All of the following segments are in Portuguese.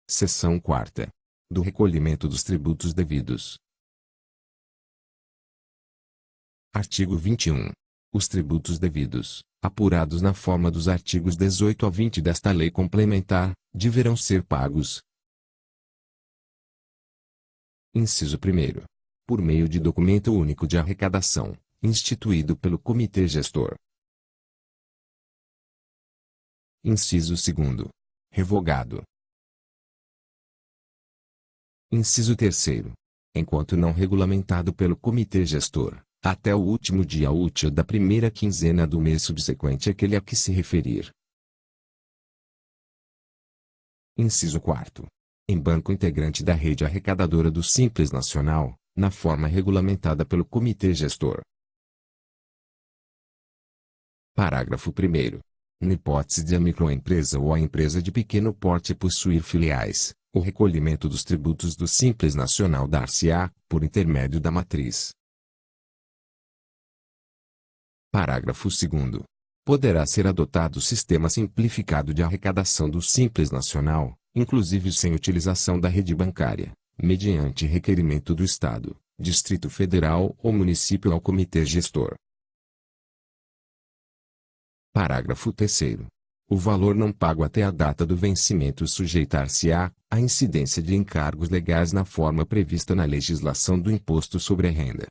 Seção 4ª. Do recolhimento dos tributos devidos. Artigo 21. Os tributos devidos, apurados na forma dos artigos 18 a 20 desta Lei Complementar, deverão ser pagos. Inciso 1º. Por meio de documento único de arrecadação, instituído pelo Comitê Gestor. Inciso 2º. Revogado. Inciso 3º. Enquanto não regulamentado pelo Comitê Gestor, até o último dia útil da primeira quinzena do mês subsequente àquele a que se referir. Inciso 4º. Em banco integrante da rede arrecadadora do Simples Nacional, na forma regulamentada pelo Comitê Gestor. Parágrafo 1º. Na hipótese de a microempresa ou a empresa de pequeno porte possuir filiais, o recolhimento dos tributos do Simples Nacional dar-se-á, por intermédio da matriz. Parágrafo 2º. Poderá ser adotado o sistema simplificado de arrecadação do Simples Nacional, inclusive sem utilização da rede bancária, mediante requerimento do Estado, Distrito Federal ou município ao Comitê Gestor. Parágrafo 3º. O valor não pago até a data do vencimento sujeitar-se-á à incidência de encargos legais na forma prevista na legislação do Imposto sobre a Renda.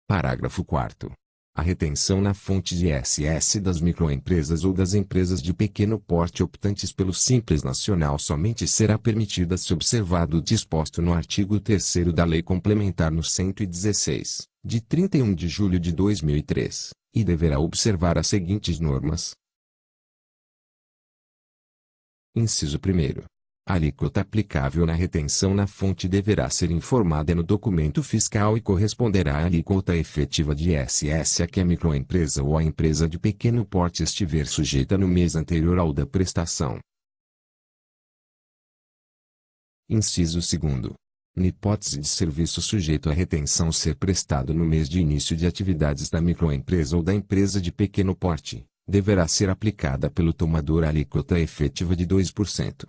Parágrafo 4º. A retenção na fonte de ISS das microempresas ou das empresas de pequeno porte optantes pelo Simples Nacional somente será permitida se observado o disposto no artigo 3º da Lei Complementar no 116, de 31 de julho de 2003, e deverá observar as seguintes normas. Inciso 1º. A alíquota aplicável na retenção na fonte deverá ser informada no documento fiscal e corresponderá à alíquota efetiva de ISS a que a microempresa ou a empresa de pequeno porte estiver sujeita no mês anterior ao da prestação. Inciso 2º. Na hipótese de serviço sujeito à retenção ser prestado no mês de início de atividades da microempresa ou da empresa de pequeno porte, deverá ser aplicada pelo tomador a alíquota efetiva de 2%.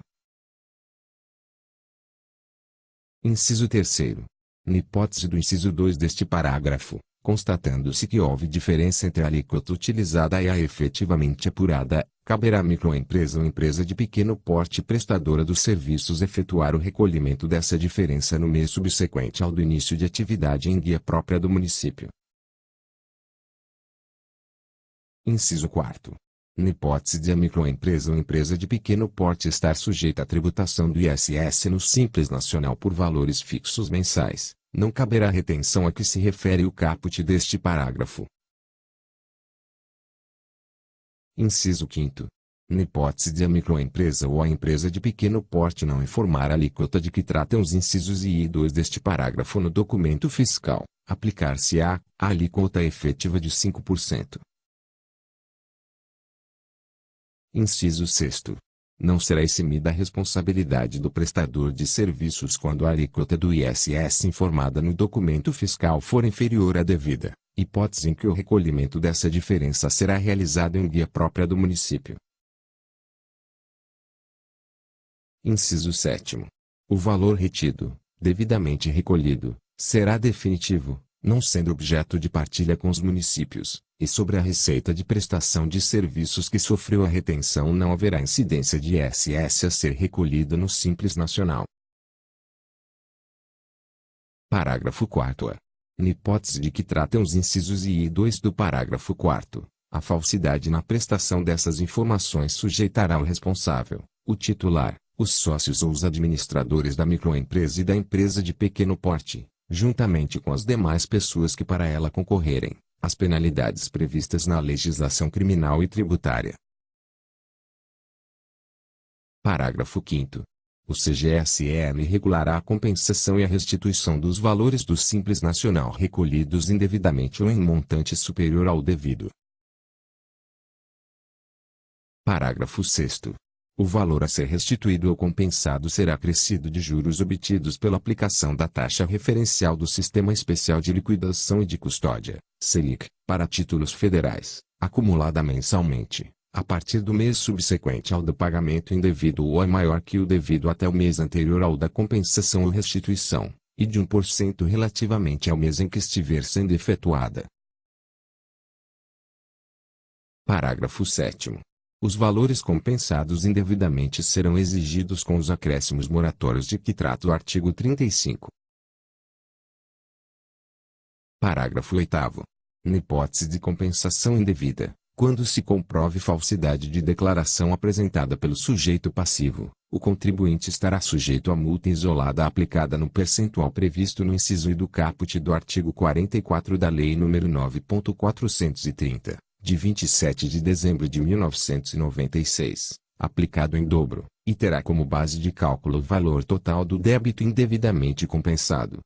Inciso 3º. Na hipótese do inciso 2 deste parágrafo, constatando-se que houve diferença entre a alíquota utilizada e a efetivamente apurada, caberá à microempresa ou empresa de pequeno porte prestadora dos serviços efetuar o recolhimento dessa diferença no mês subsequente ao do início de atividade em guia própria do município. Inciso 4º. Na hipótese de a microempresa ou empresa de pequeno porte estar sujeita à tributação do ISS no Simples Nacional por valores fixos mensais, não caberá retenção a que se refere o caput deste parágrafo. Inciso 5º. Na hipótese de a microempresa ou a empresa de pequeno porte não informar a alíquota de que tratam os incisos I e 2 deste parágrafo no documento fiscal, aplicar-se-á a alíquota efetiva de 5%. Inciso 6º. Não será eximida a responsabilidade do prestador de serviços quando a alíquota do ISS informada no documento fiscal for inferior à devida, hipótese em que o recolhimento dessa diferença será realizado em guia própria do município. Inciso 7º. O valor retido, devidamente recolhido, será definitivo, não sendo objeto de partilha com os municípios, e sobre a receita de prestação de serviços que sofreu a retenção não haverá incidência de ISS a ser recolhida no Simples Nacional. Parágrafo 4º. Na hipótese de que tratem os incisos I e 2 do parágrafo 4º, a falsidade na prestação dessas informações sujeitará o responsável, o titular, os sócios ou os administradores da microempresa e da empresa de pequeno porte, juntamente com as demais pessoas que para ela concorrerem, as penalidades previstas na legislação criminal e tributária. Parágrafo 5º. O CGSM regulará a compensação e a restituição dos valores do Simples Nacional recolhidos indevidamente ou em montante superior ao devido. Parágrafo 6º. O valor a ser restituído ou compensado será acrescido de juros obtidos pela aplicação da taxa referencial do Sistema Especial de Liquidação e de Custódia, Selic, para títulos federais, acumulada mensalmente, a partir do mês subsequente ao do pagamento indevido ou é maior que o devido até o mês anterior ao da compensação ou restituição, e de 1% relativamente ao mês em que estiver sendo efetuada. Parágrafo 7º. Os valores compensados indevidamente serão exigidos com os acréscimos moratórios de que trata o artigo 35. Parágrafo 8º. Na hipótese de compensação indevida, quando se comprove falsidade de declaração apresentada pelo sujeito passivo, o contribuinte estará sujeito a multa isolada aplicada no percentual previsto no inciso I do caput do artigo 44 da Lei nº 9.430, de 27 de dezembro de 1996, aplicado em dobro, e terá como base de cálculo o valor total do débito indevidamente compensado.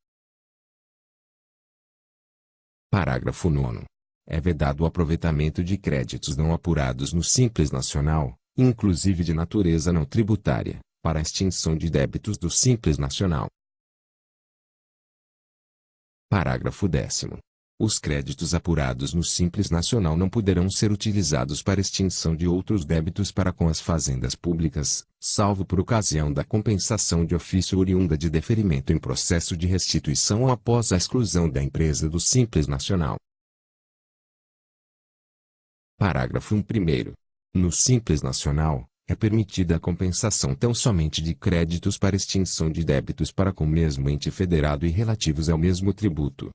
Parágrafo 9º. É vedado o aproveitamento de créditos não apurados no Simples Nacional, inclusive de natureza não tributária, para a extinção de débitos do Simples Nacional. Parágrafo 10º. Os créditos apurados no Simples Nacional não poderão ser utilizados para extinção de outros débitos para com as fazendas públicas, salvo por ocasião da compensação de ofício oriunda de deferimento em processo de restituição ou após a exclusão da empresa do Simples Nacional. Parágrafo 1º. No Simples Nacional, é permitida a compensação tão somente de créditos para extinção de débitos para com o mesmo ente federado e relativos ao mesmo tributo.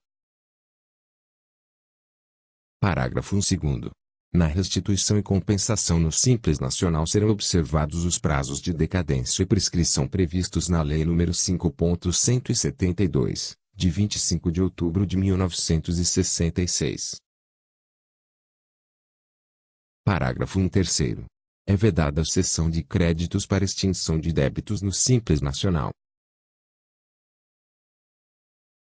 Parágrafo 2º. Na restituição e compensação no Simples Nacional serão observados os prazos de decadência e prescrição previstos na Lei nº 5.172, de 25 de outubro de 1966. Parágrafo 3º. É vedada a cessão de créditos para extinção de débitos no Simples Nacional.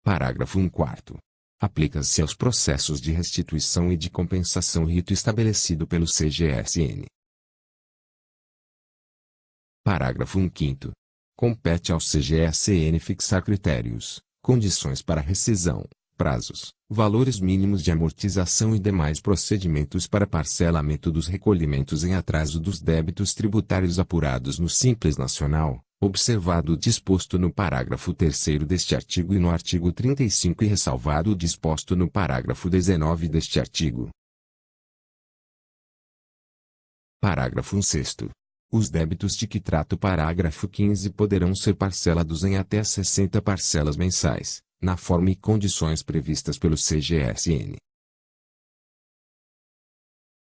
Parágrafo 4º. Aplica-se aos processos de restituição e de compensação o rito estabelecido pelo CGSN. Parágrafo 5º. Compete ao CGSN fixar critérios, condições para rescisão, prazos, valores mínimos de amortização e demais procedimentos para parcelamento dos recolhimentos em atraso dos débitos tributários apurados no Simples Nacional, observado o disposto no parágrafo 3º deste artigo e no artigo 35 e ressalvado o disposto no parágrafo 19 deste artigo. Parágrafo 6º. Os débitos de que trata o parágrafo 15 poderão ser parcelados em até 60 parcelas mensais, na forma e condições previstas pelo CGSN.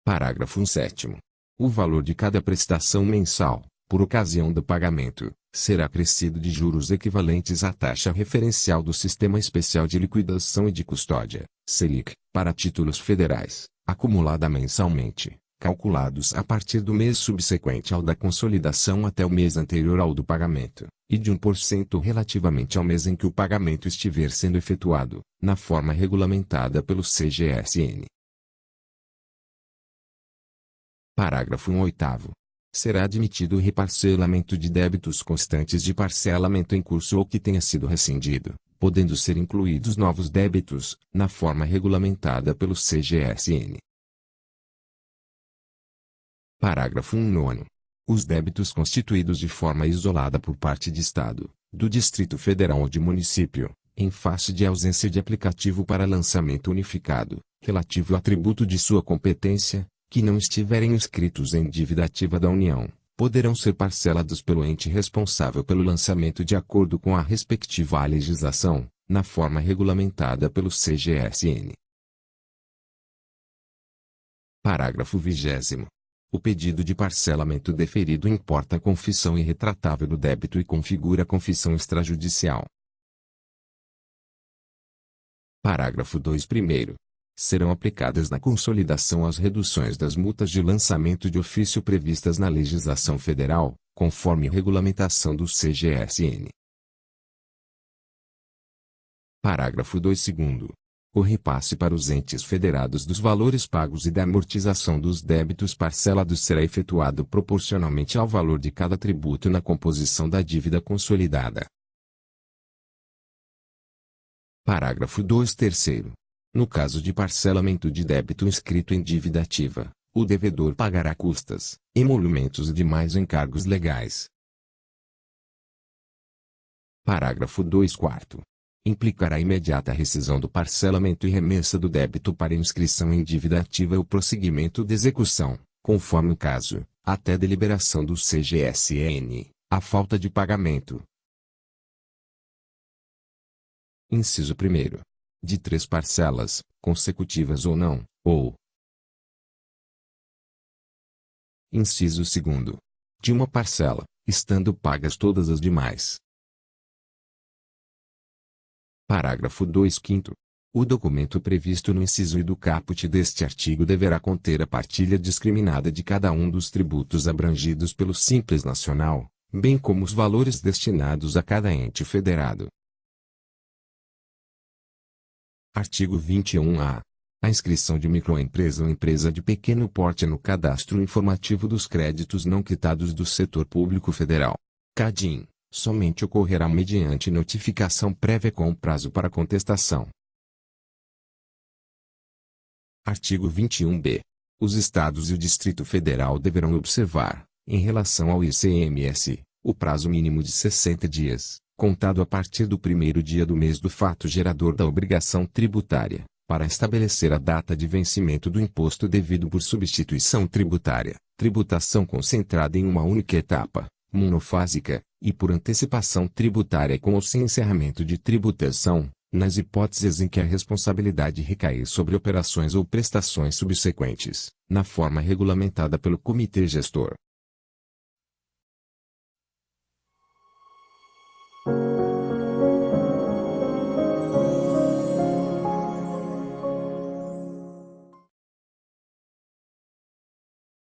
Parágrafo 7º. O valor de cada prestação mensal, por ocasião do pagamento, será acrescido de juros equivalentes à taxa referencial do Sistema Especial de Liquidação e de Custódia, Selic, para títulos federais, acumulada mensalmente, calculados a partir do mês subsequente ao da consolidação até o mês anterior ao do pagamento, e de 1% relativamente ao mês em que o pagamento estiver sendo efetuado, na forma regulamentada pelo CGSN. Parágrafo 8º. Será admitido o reparcelamento de débitos constantes de parcelamento em curso ou que tenha sido rescindido, podendo ser incluídos novos débitos, na forma regulamentada pelo CGSN. Parágrafo 9º. Os débitos constituídos de forma isolada por parte de Estado, do Distrito Federal ou de município, em face de ausência de aplicativo para lançamento unificado, relativo a tributo de sua competência, que não estiverem inscritos em dívida ativa da União, poderão ser parcelados pelo ente responsável pelo lançamento de acordo com a respectiva legislação, na forma regulamentada pelo CGSN. Parágrafo 20º. O pedido de parcelamento deferido importa a confissão irretratável do débito e configura a confissão extrajudicial. Parágrafo 2 primeiro. Serão aplicadas na consolidação as reduções das multas de lançamento de ofício previstas na legislação federal, conforme regulamentação do CGSN. Parágrafo 2 segundo. O repasse para os entes federados dos valores pagos e da amortização dos débitos parcelados será efetuado proporcionalmente ao valor de cada tributo na composição da dívida consolidada. Parágrafo 2 terceiro. No caso de parcelamento de débito inscrito em dívida ativa, O devedor pagará custas, emolumentos e demais encargos legais. Parágrafo 2º. Implicará imediata rescisão do parcelamento e remessa do débito para inscrição em dívida ativa ou prosseguimento da execução, conforme o caso, até deliberação do CGSN, a falta de pagamento. Inciso 1º. De 3 parcelas, consecutivas ou não, ou. Inciso 2º. De uma parcela, estando pagas todas as demais. Parágrafo 2º. O documento previsto no inciso I do caput deste artigo deverá conter a partilha discriminada de cada um dos tributos abrangidos pelo Simples Nacional, bem como os valores destinados a cada ente federado. Artigo 21-A. A inscrição de microempresa ou empresa de pequeno porte no Cadastro Informativo dos Créditos Não Quitados do Setor Público Federal, CADIM, somente ocorrerá mediante notificação prévia com prazo para contestação. Artigo 21-B. Os Estados e o Distrito Federal deverão observar, em relação ao ICMS, o prazo mínimo de 60 dias, contado a partir do primeiro dia do mês do fato gerador da obrigação tributária, para estabelecer a data de vencimento do imposto devido por substituição tributária, tributação concentrada em uma única etapa, monofásica, e por antecipação tributária com ou sem encerramento de tributação, nas hipóteses em que a responsabilidade recair sobre operações ou prestações subsequentes, na forma regulamentada pelo Comitê Gestor.